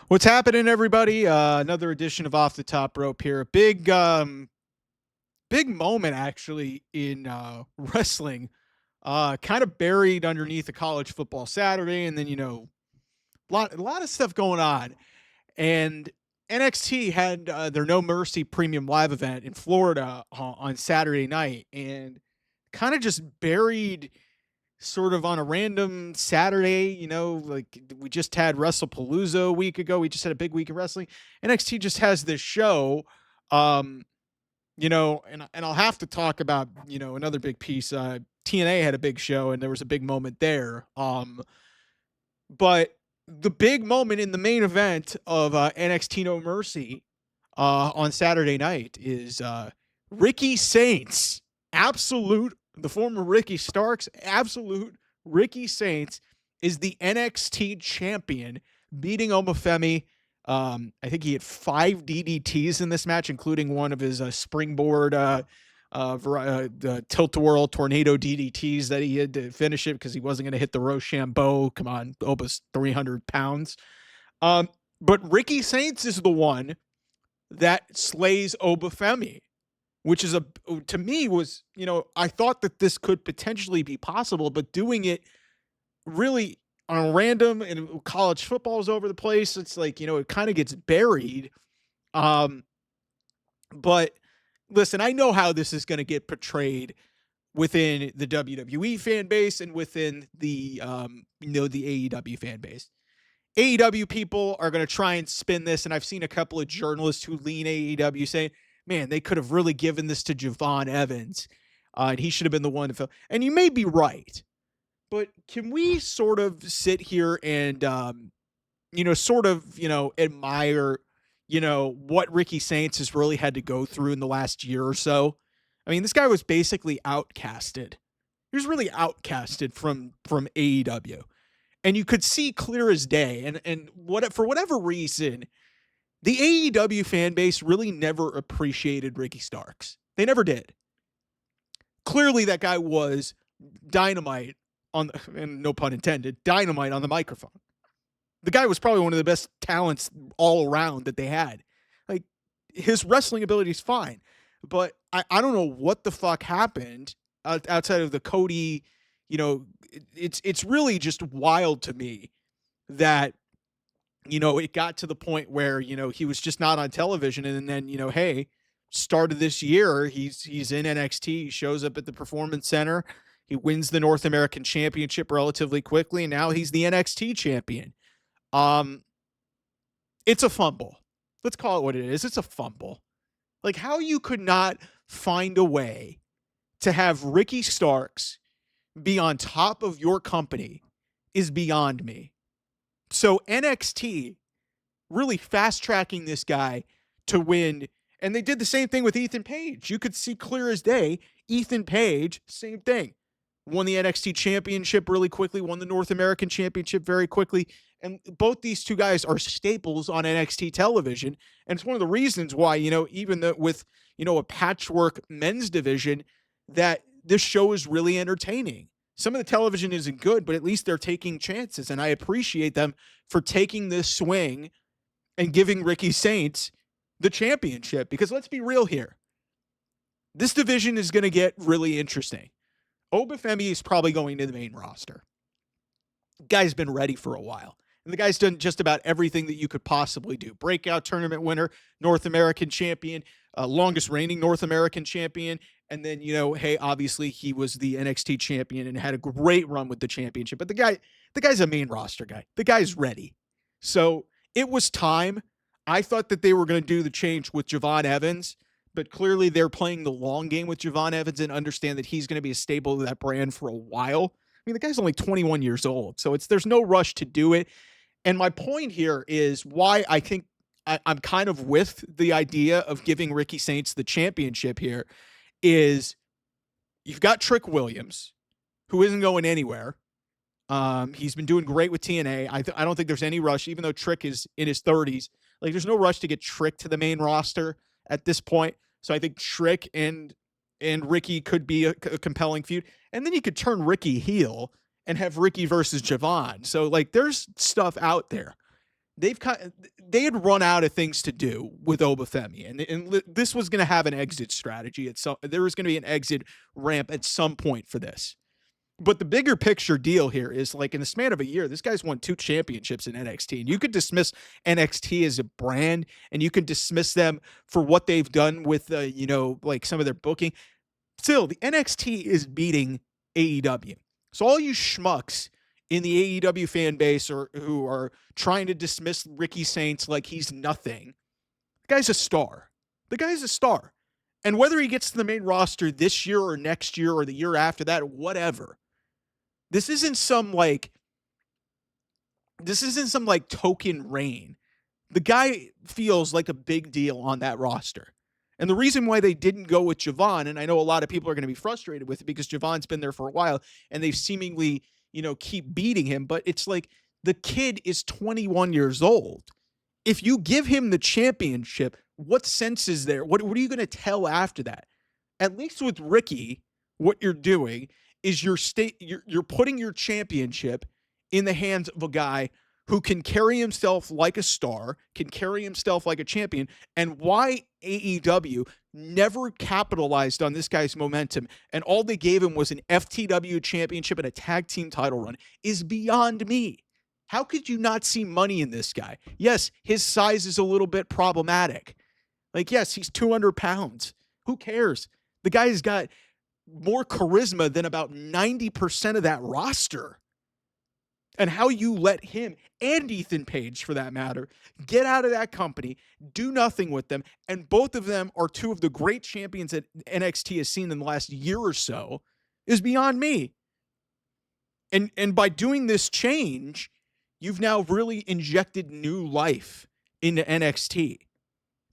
What's happening, everybody? Another edition of Off the Top Rope here. Big moment actually in wrestling. Kind of buried underneath a college football Saturday, and then a lot of stuff going on. And NXT had their No Mercy Premium Live event in Florida on Saturday night, and kind of just buried sort of on a random Saturday, like we just had WrestlePalooza a week ago. We just had a big week of wrestling. NXT just has this show, um, and I'll have to talk about, another big piece. TNA had a big show and there was a big moment there. But the big moment in the main event of NXT No Mercy on Saturday night is Ricky Saints, the former Ricky Starks, absolute Ricky Saints is the NXT champion, beating Oba Femi. I think he had 5 DDTs in this match, including one of his springboard tilt-a-whirl tornado DDTs that he had to finish it because he wasn't going to hit the Rochambeau. Come on, Oba's 300 pounds. But Ricky Saints is the one that slays Oba Femi, which is to me was, I thought that this could potentially be possible, but doing it really on random and college football is over the place. It's like, it kind of gets buried. But listen, I know how this is going to get portrayed within the WWE fan base and within the, the AEW fan base. AEW people are going to try and spin this, and I've seen a couple of journalists who lean AEW saying, man, they could have really given this to Javon Evans, and he should have been the one to fill. And you may be right, but can we sort of sit here and, admire, what Ricky Saints has really had to go through in the last year or so? I mean, this guy was basically outcasted. He was really outcasted from AEW. And you could see clear as day. And for whatever reason, the AEW fan base really never appreciated Ricky Starks. They never did. Clearly, that guy was dynamite and no pun intended, dynamite on the microphone. The guy was probably one of the best talents all around that they had. Like, his wrestling ability is fine, but I don't know what the fuck happened outside of the Cody. It's really just wild to me that, it got to the point where, he was just not on television. And then, hey, start of this year, he's in NXT, he shows up at the Performance Center, he wins the North American Championship relatively quickly, and now he's the NXT champion. It's a fumble. Let's call it what it is. It's a fumble. Like, how you could not find a way to have Ricky Starks be on top of your company is beyond me. So NXT really fast-tracking this guy to win. And they did the same thing with Ethan Page. You could see clear as day, Ethan Page, same thing. Won the NXT Championship really quickly, won the North American Championship very quickly. And both these two guys are staples on NXT television. And it's one of the reasons why, even with, a patchwork men's division, that this show is really entertaining. Some of the television isn't good, but at least they're taking chances. And I appreciate them for taking this swing and giving Ricky Saints the championship. Because let's be real here. This division is going to get really interesting. Oba Femi is probably going to the main roster. Guy's been ready for a while. And the guy's done just about everything that you could possibly do. Breakout tournament winner, North American champion, longest reigning North American champion. And then, hey, obviously he was the NXT champion and had a great run with the championship. But the guy's a main roster guy. The guy's ready. So it was time. I thought that they were going to do the change with Javon Evans, but clearly they're playing the long game with Javon Evans and understand that he's going to be a staple of that brand for a while. I mean, the guy's only 21 years old, so there's no rush to do it. And my point here is why I think I'm kind of with the idea of giving Ricky Saints the championship here is you've got Trick Williams, who isn't going anywhere. He's been doing great with TNA. I don't think there's any rush, even though Trick is in his 30s. Like, there's no rush to get Trick to the main roster at this point. So I think Trick and Ricky could be a compelling feud. And then you could turn Ricky heel and have Ricky versus Javon. So, like, there's stuff out there. they had run out of things to do with Oba Femi, and this was going to have an exit strategy. There was going to be an exit ramp at some point for this. But the bigger picture deal here is, like, in the span of a year, this guy's won 2 championships in NXT. And you could dismiss NXT as a brand, and you can dismiss them for what they've done with, like some of their booking. Still, the NXT is beating AEW. So all you schmucks in the AEW fan base or who are trying to dismiss Ricky Saints like he's nothing, the guy's a star. The guy's a star. And whether he gets to the main roster this year or next year or the year after that, whatever. This isn't some token reign. The guy feels like a big deal on that roster. And the reason why they didn't go with Javon, and I know a lot of people are going to be frustrated with it because Javon's been there for a while and they've seemingly, keep beating him, but it's like the kid is 21 years old. If you give him the championship, what sense is there? What are you going to tell after that? At least with Ricky, what you're doing is you're putting your championship in the hands of a guy who can carry himself like a star, can carry himself like a champion, and why AEW never capitalized on this guy's momentum, and all they gave him was an FTW championship and a tag team title run, is beyond me. How could you not see money in this guy? Yes, his size is a little bit problematic. Like, yes, he's 200 pounds. Who cares? The guy's got more charisma than about 90% of that roster. And how you let him and Ethan Page, for that matter, get out of that company, do nothing with them, and both of them are 2 of the great champions that NXT has seen in the last year or so, is beyond me. And by doing this change, you've now really injected new life into NXT.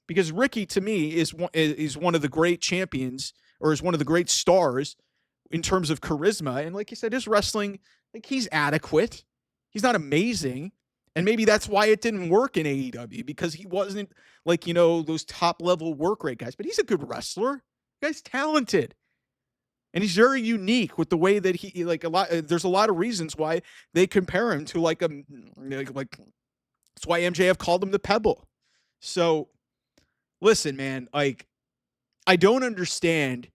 Because Ricky, to me, is one of the great champions, or is one of the great stars in terms of charisma. And like you said, his wrestling, like, he's adequate. He's not amazing. And maybe that's why it didn't work in AEW, because he wasn't like, those top level work rate guys, but he's a good wrestler. The guy's talented. And he's very unique with the way that he, there's a lot of reasons why they compare him to that's why MJF called him the Pebble. So listen, man, I don't understand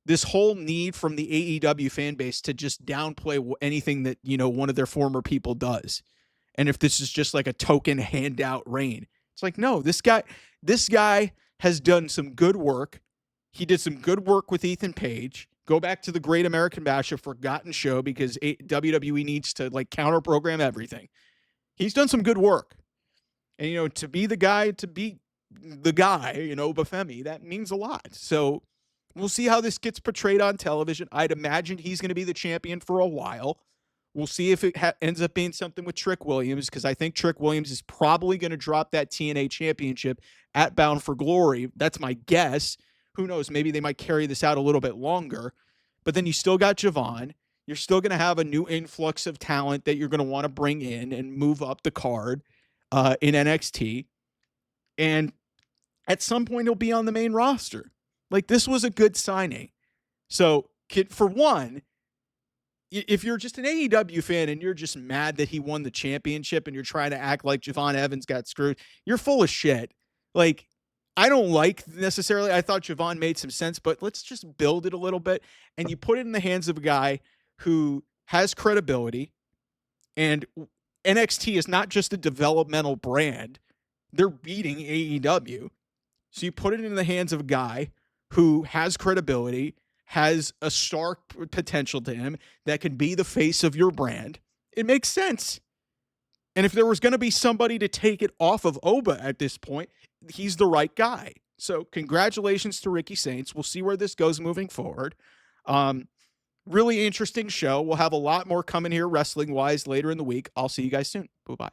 this whole need from the AEW fan base to just downplay anything that, one of their former people does. And if this is just like a token handout reign, it's like, no, this guy has done some good work. He did some good work with Ethan Page. Go back to the Great American Bash, a forgotten show, because WWE needs to counter program everything. He's done some good work. And, to be the guy, Oba Femi, that means a lot. So we'll see how this gets portrayed on television. I'd imagine he's going to be the champion for a while. We'll see if it ends up being something with Trick Williams, because I think Trick Williams is probably going to drop that TNA championship at Bound for Glory. That's my guess. Who knows? Maybe they might carry this out a little bit longer. But then you still got Javon. You're still going to have a new influx of talent that you're going to want to bring in and move up the card in NXT. And at some point, he'll be on the main roster. This was a good signing. So, for one, if you're just an AEW fan and you're just mad that he won the championship and you're trying to act like Javon Evans got screwed, you're full of shit. I don't necessarily, I thought Javon made some sense, but let's just build it a little bit. And you put it in the hands of a guy who has credibility, and NXT is not just a developmental brand. They're beating AEW. So you put it in the hands of a guy who has credibility, has a star potential to him, that can be the face of your brand. It makes sense. And if there was going to be somebody to take it off of Oba at this point, he's the right guy. So congratulations to Ricky Saints. We'll see where this goes moving forward. Really interesting show. We'll have a lot more coming here wrestling-wise later in the week. I'll see you guys soon. Bye-bye.